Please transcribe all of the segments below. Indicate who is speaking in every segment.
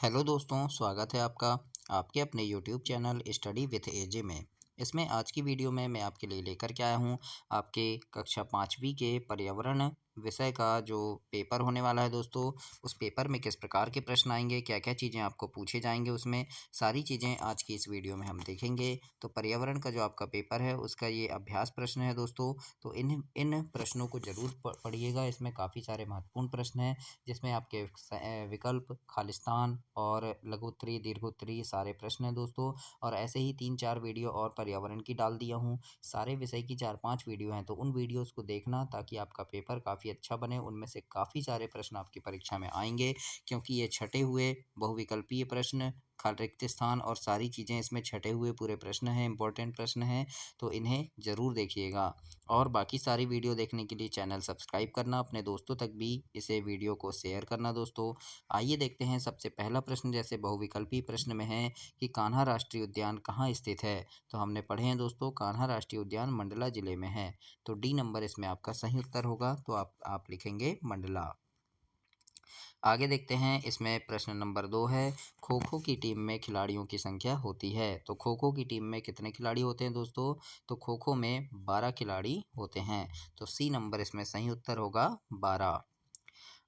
Speaker 1: Hello दोस्तों, स्वागत है आपका आपके अपने यूट्यूब चैनल स्टडी विथ एजे में। इसमें आज की वीडियो में मैं आपके लिए लेकर के आया हूँ आपके कक्षा 5वीं के पर्यावरण विषय का जो पेपर होने वाला है दोस्तों। उस पेपर में किस प्रकार के प्रश्न आएंगे, क्या-क्या चीज़ें आपको पूछे जाएंगे, उसमें सारी चीज़ें आज की इस वीडियो में हम देखेंगे। तो पर्यावरण का जो आपका पेपर है उसका ये अभ्यास प्रश्न है दोस्तों। तो इन इन प्रश्नों को ज़रूर पढ़िएगा। इसमें काफ़ी सारे महत्वपूर्ण प्रश्न हैं जिसमें आपके विकल्प, खालिस्तान और लघुत्तरी, दीर्घोत्तरी सारे प्रश्न हैं दोस्तों। और ऐसे ही 3-4 वीडियो और पर्यावरण की डाल दिया हूँ। सारे विषय की 4-5 वीडियो हैं, तो उन वीडियोज़ को देखना ताकि आपका पेपर काफ़ी अच्छा बने। उनमें से काफ़ी सारे प्रश्न आपकी परीक्षा में आएँगे, क्योंकि ये छँटे हुए बहुविकल्पीय प्रश्न, रिक्त स्थान और सारी चीज़ें इसमें छँटे हुए पूरे प्रश्न हैं, इम्पोर्टेंट प्रश्न हैं, तो इन्हें ज़रूर देखिएगा। और बाकी सारी वीडियो देखने के लिए चैनल सब्सक्राइब करना, अपने दोस्तों तक भी इसे वीडियो को शेयर करना दोस्तों। आइए देखते हैं सबसे पहला प्रश्न, जैसे बहुविकल्पीय प्रश्न में है कि कान्हा राष्ट्रीय उद्यान कहाँ स्थित है। तो हमने पढ़े हैं दोस्तों, कान्हा राष्ट्रीय उद्यान मंडला जिले में है। तो डी नंबर इसमें आपका सही उत्तर होगा। तो आप लिखेंगे मंडला। आगे देखते हैं, इसमें प्रश्न नंबर 2 है, खो खो की टीम में खिलाड़ियों की संख्या होती है। तो खो खो की टीम में कितने खिलाड़ी होते हैं दोस्तों? तो खो खो में 12 खिलाड़ी होते हैं। तो सी नंबर इसमें सही उत्तर होगा 12।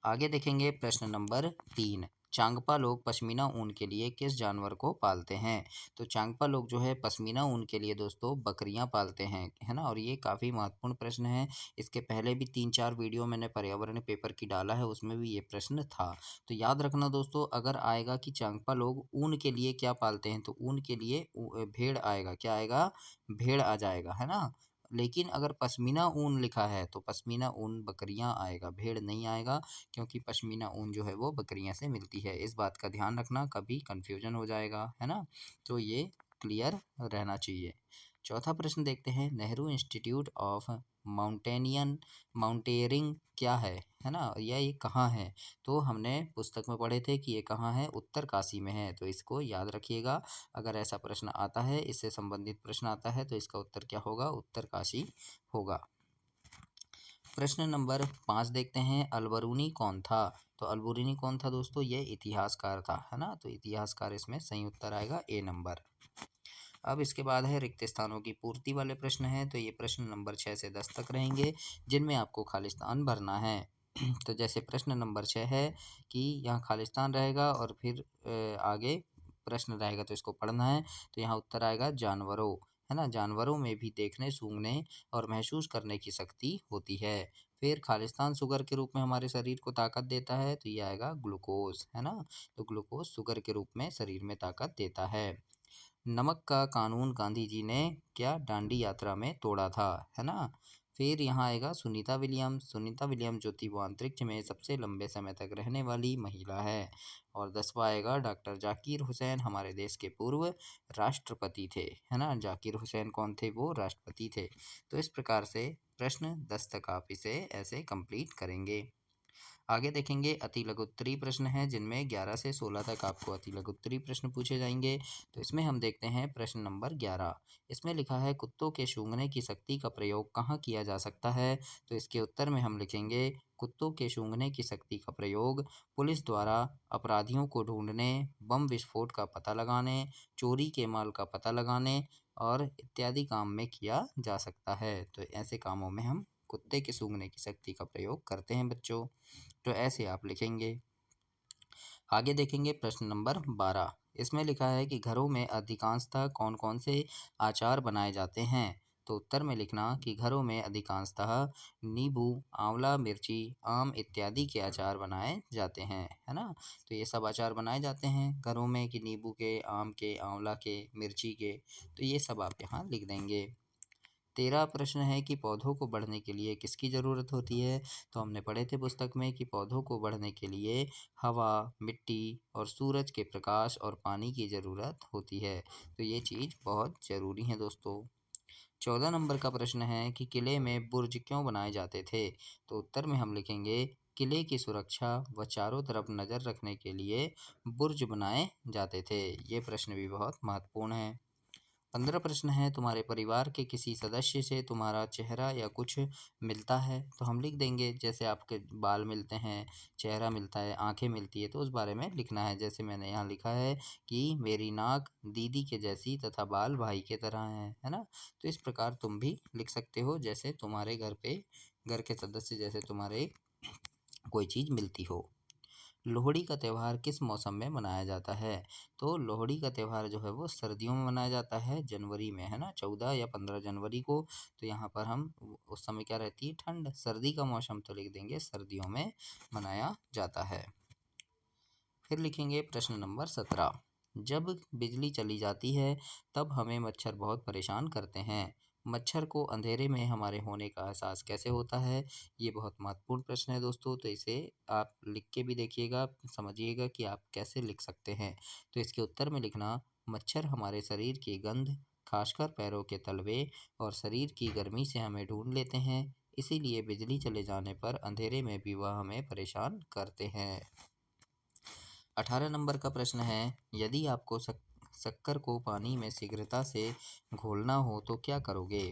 Speaker 1: आगे देखेंगे प्रश्न नंबर 3, चांगपा लोग पश्मीना ऊन के लिए किस जानवर को पालते हैं। तो चांगपा लोग जो है पश्मीना ऊन के लिए दोस्तों बकरियां पालते हैं, है ना। और ये काफ़ी महत्वपूर्ण प्रश्न है। इसके पहले भी 3-4 वीडियो मैंने पर्यावरण पेपर की डाला है, उसमें भी ये प्रश्न था। तो याद रखना दोस्तों, अगर आएगा कि चांगपा लोग ऊन के लिए क्या पालते हैं, तो ऊन के लिए भेड़ आएगा। क्या आएगा? भेड़ आ जाएगा, है ना। लेकिन अगर पश्मीना ऊन लिखा है तो पश्मीना ऊन बकरियां आएगा, भेड़ नहीं आएगा, क्योंकि पश्मीना ऊन जो है वो बकरियां से मिलती है। इस बात का ध्यान रखना, कभी कन्फ्यूजन हो जाएगा, है ना। तो ये क्लियर रहना चाहिए। चौथा प्रश्न देखते हैं, नेहरू इंस्टीट्यूट ऑफ माउंटेनियरिंग क्या है ना। यह ये कहाँ है? तो हमने पुस्तक में पढ़े थे कि ये कहाँ है, उत्तरकाशी में है। तो इसको याद रखिएगा। अगर ऐसा प्रश्न आता है, इससे संबंधित प्रश्न आता है, तो इसका उत्तर क्या होगा? उत्तरकाशी होगा। प्रश्न नंबर 5 देखते हैं, अलबरूनी कौन था। तो अलबरूनी कौन था दोस्तों? ये इतिहासकार था, है ना। तो इतिहासकार इसमें सही उत्तर आएगा, ए नंबर। अब इसके बाद है रिक्त स्थानों की पूर्ति वाले प्रश्न हैं। तो ये प्रश्न नंबर 6 से 10 तक रहेंगे, जिनमें आपको खालिस्तान भरना है। तो जैसे प्रश्न नंबर 6 है कि यहाँ खालिस्तान रहेगा और फिर आगे प्रश्न रहेगा, तो इसको पढ़ना है। तो यहाँ उत्तर आएगा जानवरों, है ना। जानवरों में भी देखने, सूंघने और महसूस करने की शक्ति होती है। फिर खालिस्तान शुगर के रूप में हमारे शरीर को ताकत देता है, तो ये आएगा ग्लूकोज, है ना। तो ग्लूकोज शुगर के रूप में शरीर में ताकत देता है। नमक का कानून गांधी जी ने क्या दांडी यात्रा में तोड़ा था, है ना। फिर यहाँ आएगा सुनीता विलियम्स। सुनीता विलियम्स जो थी वो अंतरिक्ष में सबसे लंबे समय तक रहने वाली महिला है। और 10वां आएगा, डॉक्टर जाकिर हुसैन हमारे देश के पूर्व राष्ट्रपति थे, है ना। जाकिर हुसैन कौन थे? वो राष्ट्रपति थे। तो इस प्रकार से प्रश्न 10 तक आप इसे ऐसे कंप्लीट करेंगे। आगे देखेंगे, अति लघुत्तरी प्रश्न हैं, जिनमें 11 से 16 तक आपको अति लघुत्तरी प्रश्न पूछे जाएंगे। तो इसमें हम देखते हैं प्रश्न नंबर 11। इसमें लिखा है, कुत्तों के सूंघने की शक्ति का प्रयोग कहाँ किया जा सकता है। तो इसके उत्तर में हम लिखेंगे, कुत्तों के सूंघने की शक्ति का प्रयोग पुलिस द्वारा अपराधियों को ढूंढने, बम विस्फोट का पता लगाने, चोरी के माल का पता लगाने और इत्यादि काम में किया जा सकता है। तो ऐसे कामों में हम कुत्ते के सूंघने की शक्ति का प्रयोग करते हैं बच्चों। तो ऐसे आप लिखेंगे। आगे देखेंगे प्रश्न नंबर 12। इसमें लिखा है कि घरों में अधिकांशतः कौन कौन से आचार बनाए जाते हैं। तो उत्तर में लिखना कि घरों में अधिकांशतः नींबू, आंवला, मिर्ची, आम इत्यादि के अचार बनाए जाते हैं, है ना। तो ये सब अचार बनाए जाते हैं घरों में कि नींबू के, आम के, आंवला के, मिर्ची के। तो ये सब आप यहाँ लिख देंगे। 13 प्रश्न है कि पौधों को बढ़ने के लिए किसकी ज़रूरत होती है। तो हमने पढ़े थे पुस्तक में कि पौधों को बढ़ने के लिए हवा, मिट्टी और सूरज के प्रकाश और पानी की ज़रूरत होती है। तो ये चीज़ बहुत ज़रूरी है दोस्तों। 14 नंबर का प्रश्न है कि किले में बुर्ज क्यों बनाए जाते थे। तो उत्तर में हम लिखेंगे, किले की सुरक्षा व चारों तरफ नज़र रखने के लिए बुर्ज बनाए जाते थे। ये प्रश्न भी बहुत महत्वपूर्ण है। 15 प्रश्न है, तुम्हारे परिवार के किसी सदस्य से तुम्हारा चेहरा या कुछ मिलता है, तो हम लिख देंगे जैसे आपके बाल मिलते हैं, चेहरा मिलता है, आंखें मिलती है, तो उस बारे में लिखना है। जैसे मैंने यहाँ लिखा है कि मेरी नाक दीदी के जैसी तथा बाल भाई के तरह हैं, है ना। तो इस प्रकार तुम भी लिख सकते हो, जैसे तुम्हारे घर के सदस्य जैसे तुम्हारे कोई चीज़ मिलती हो। लोहड़ी का त्यौहार किस मौसम में मनाया जाता है? तो लोहड़ी का त्यौहार जो है वो सर्दियों में मनाया जाता है, जनवरी में, है ना, 14 या 15 जनवरी को। तो यहाँ पर हम उस समय क्या रहती है, ठंड, सर्दी का मौसम, तो लिख देंगे सर्दियों में मनाया जाता है। फिर लिखेंगे प्रश्न नंबर 17। जब बिजली चली जाती है तब हमें मच्छर बहुत परेशान करते हैं। मच्छर को अंधेरे में हमारे होने का एहसास कैसे होता है? ये बहुत महत्वपूर्ण प्रश्न है दोस्तों, तो इसे आप लिख के भी देखिएगा, समझिएगा कि आप कैसे लिख सकते हैं। तो इसके उत्तर में लिखना, मच्छर हमारे शरीर की गंध, खासकर पैरों के तलवे और शरीर की गर्मी से हमें ढूंढ लेते हैं। इसीलिए बिजली चले जाने पर अंधेरे में भी वह हमें परेशान करते हैं। 18 नंबर का प्रश्न है, यदि आपको शक्कर को पानी में शीघ्रता से घोलना हो तो क्या करोगे?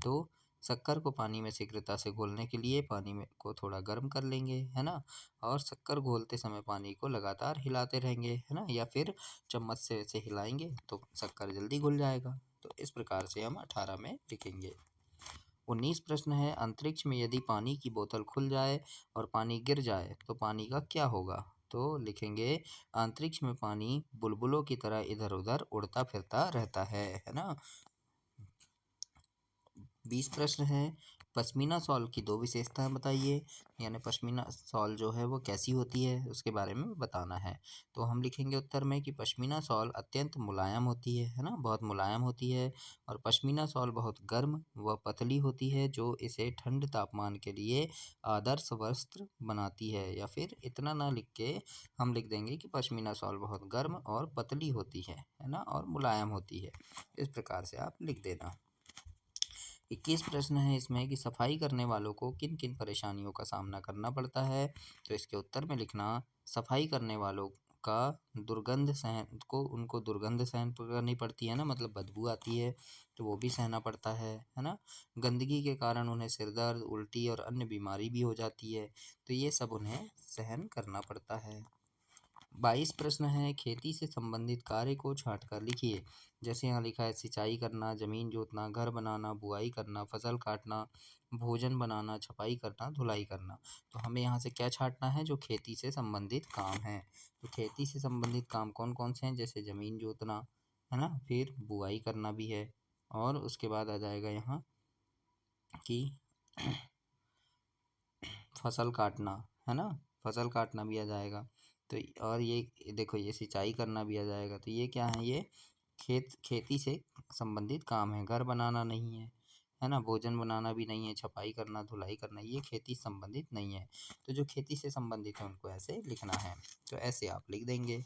Speaker 1: तो शक्कर को पानी में शीघ्रता से घोलने के लिए पानी में को थोड़ा गर्म कर लेंगे, है ना, और शक्कर घोलते समय पानी को लगातार हिलाते रहेंगे, है ना, या फिर चम्मच से ऐसे हिलाएंगे तो शक्कर जल्दी घुल जाएगा। तो इस प्रकार से हम 18 में लिखेंगे। 19 प्रश्न है, अंतरिक्ष में यदि पानी की बोतल खुल जाए और पानी गिर जाए तो पानी का क्या होगा? तो लिखेंगे, अंतरिक्ष में पानी बुलबुलों की तरह इधर उधर उड़ता फिरता रहता है ना। 20 प्रश्न है, पश्मीना शॉल की दो विशेषताएं बताइए, यानी पश्मीना शॉल जो है वो कैसी होती है उसके बारे में बताना है। तो हम लिखेंगे उत्तर में कि पश्मीना शॉल अत्यंत मुलायम होती है ना, बहुत मुलायम होती है, और पश्मीना शॉल बहुत गर्म व पतली होती है, जो इसे ठंड तापमान के लिए आदर्श वस्त्र बनाती है। या फिर इतना ना लिख के हम लिख देंगे कि पश्मीना शॉल बहुत गर्म और पतली होती है ना, और मुलायम होती है। इस प्रकार से आप लिख देना। 21 प्रश्न है इसमें कि सफाई करने वालों को किन किन परेशानियों का सामना करना पड़ता है? तो इसके उत्तर में लिखना, सफाई करने वालों का उनको दुर्गंध सहन करनी पड़ती है ना, मतलब बदबू आती है, तो वो भी सहना पड़ता है ना। गंदगी के कारण उन्हें सिर दर्द, उल्टी और अन्य बीमारी भी हो जाती है, तो ये सब उन्हें सहन करना पड़ता है। 22 प्रश्न है, खेती से संबंधित कार्य को छाँट कर लिखिए। जैसे यहाँ लिखा है, सिंचाई करना, जमीन जोतना, घर बनाना, बुआई करना, फसल काटना, भोजन बनाना, छपाई करना, धुलाई करना। तो हमें यहाँ से क्या छाँटना है? जो खेती से संबंधित काम है। तो खेती से संबंधित काम कौन कौन से हैं? जैसे जमीन जोतना, है ना, फिर बुआई करना भी है, और उसके बाद आ जाएगा यहाँ कि फसल काटना, है ना, फसल काटना भी आ जाएगा। तो और ये देखो, ये सिंचाई करना भी आ जाएगा। तो ये क्या है? ये खेती से संबंधित काम है। घर बनाना नहीं है ना, भोजन बनाना भी नहीं है, छपाई करना, धुलाई करना, ये खेती संबंधित नहीं है। तो जो खेती से संबंधित है उनको ऐसे लिखना है, तो ऐसे आप लिख देंगे।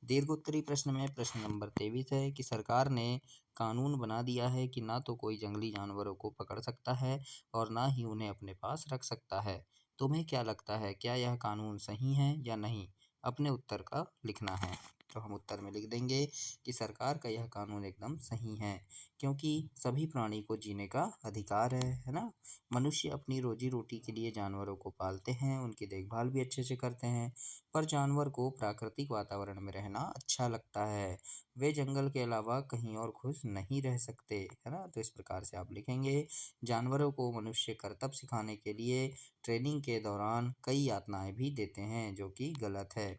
Speaker 1: दीर्घोत्तरी प्रश्न में प्रश्न नंबर 23 है कि सरकार ने कानून बना दिया है कि ना तो कोई जंगली जानवरों को पकड़ सकता है और ना ही उन्हें अपने पास रख सकता है। तुम्हें क्या लगता है, क्या यह कानून सही है या नहीं? अपने उत्तर का लिखना है। तो हम उत्तर में लिख देंगे कि सरकार का यह कानून एकदम सही है, क्योंकि सभी प्राणी को जीने का अधिकार है ना। मनुष्य अपनी रोजी रोटी के लिए जानवरों को पालते हैं, उनकी देखभाल भी अच्छे से करते हैं, पर जानवर को प्राकृतिक वातावरण में रहना अच्छा लगता है। वे जंगल के अलावा कहीं और खुश नहीं रह सकते, है ना। तो इस प्रकार से आप लिखेंगे, जानवरों को मनुष्य करतब सिखाने के लिए ट्रेनिंग के दौरान कई यातनाएं भी देते हैं, जो कि गलत है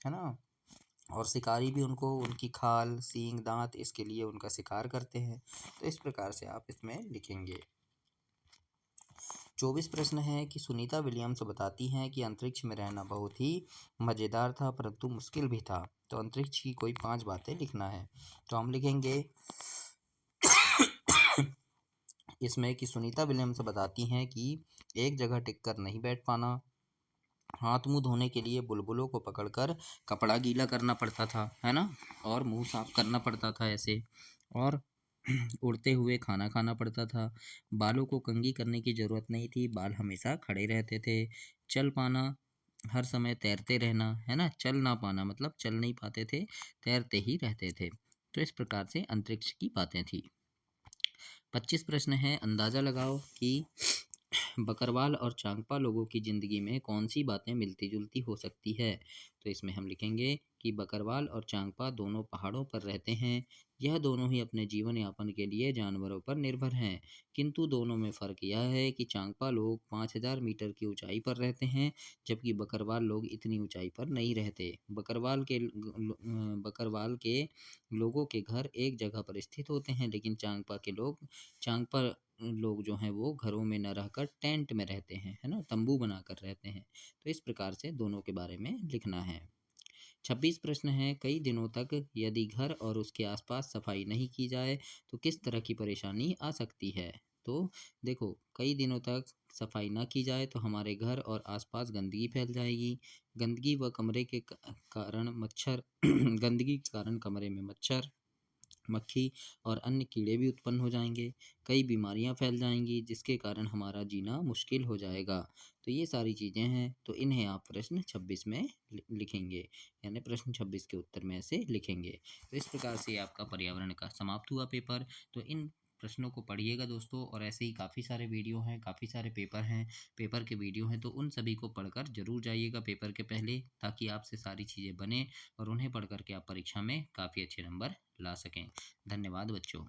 Speaker 1: ना। और शिकारी भी उनको उनकी खाल, सींग, दांत, इसके लिए उनका शिकार करते हैं। तो इस प्रकार से आप इसमें लिखेंगे। 24 प्रश्न है कि सुनीता विलियम्स बताती हैं कि अंतरिक्ष में रहना बहुत ही मज़ेदार था परंतु मुश्किल भी था। तो अंतरिक्ष की कोई 5 बातें लिखना है। तो हम लिखेंगे इसमें कि सुनीता विलियम्स बताती हैं कि एक जगह टिककर नहीं बैठ पाना, हाथ मुंह धोने के लिए बुलबुलों को पकड़कर कपड़ा गीला करना पड़ता था, है ना, और मुंह साफ करना पड़ता था ऐसे, और उड़ते हुए खाना खाना पड़ता था। बालों को कंघी करने की ज़रूरत नहीं थी, बाल हमेशा खड़े रहते थे। चल पाना, हर समय तैरते रहना, है ना, चल ना पाना मतलब चल नहीं पाते थे, तैरते ही रहते थे। तो इस प्रकार से अंतरिक्ष की बातें थी। 25 प्रश्न है, अंदाज़ा लगाओ कि बकरवाल और चांगपा लोगों की ज़िंदगी में कौन सी बातें मिलती जुलती हो सकती है। तो इसमें हम लिखेंगे कि बकरवाल और चांगपा दोनों पहाड़ों पर रहते हैं। यह दोनों ही अपने जीवन यापन के लिए जानवरों पर निर्भर हैं, किंतु दोनों में फ़र्क यह है कि चांगपा लोग 5,000 मीटर की ऊंचाई पर रहते हैं, जबकि बकरवाल लोग इतनी ऊंचाई पर नहीं रहते। बकरवाल के लोगों के घर एक जगह पर स्थित होते हैं, लेकिन चांगपा लोग जो हैं वो घरों में न रहकर टेंट में रहते हैं, है ना, तंबू बनाकर रहते हैं। तो इस प्रकार से दोनों के बारे में लिखना है। 26 प्रश्न है, कई दिनों तक यदि घर और उसके आसपास सफाई नहीं की जाए तो किस तरह की परेशानी आ सकती है। तो देखो, कई दिनों तक सफाई ना की जाए तो हमारे घर और आसपास गंदगी फैल जाएगी। गंदगी व कमरे के कारण मच्छर गंदगी के कारण कमरे में मच्छर, मक्खी और अन्य कीड़े भी उत्पन्न हो जाएंगे। कई बीमारियां फैल जाएंगी, जिसके कारण हमारा जीना मुश्किल हो जाएगा। तो ये सारी चीज़ें हैं, तो इन्हें आप प्रश्न 26 में लिखेंगे, यानी प्रश्न 26 के उत्तर में ऐसे लिखेंगे। तो इस प्रकार से आपका पर्यावरण का समाप्त हुआ पेपर। तो इन प्रश्नों को पढ़िएगा दोस्तों, और ऐसे ही काफ़ी सारे वीडियो हैं, काफ़ी सारे पेपर हैं, पेपर के वीडियो हैं, तो उन सभी को पढ़कर जरूर जाइएगा पेपर के पहले, ताकि आपसे सारी चीज़ें बने और उन्हें पढ़ करके आप परीक्षा में काफ़ी अच्छे नंबर ला सकें। धन्यवाद बच्चों।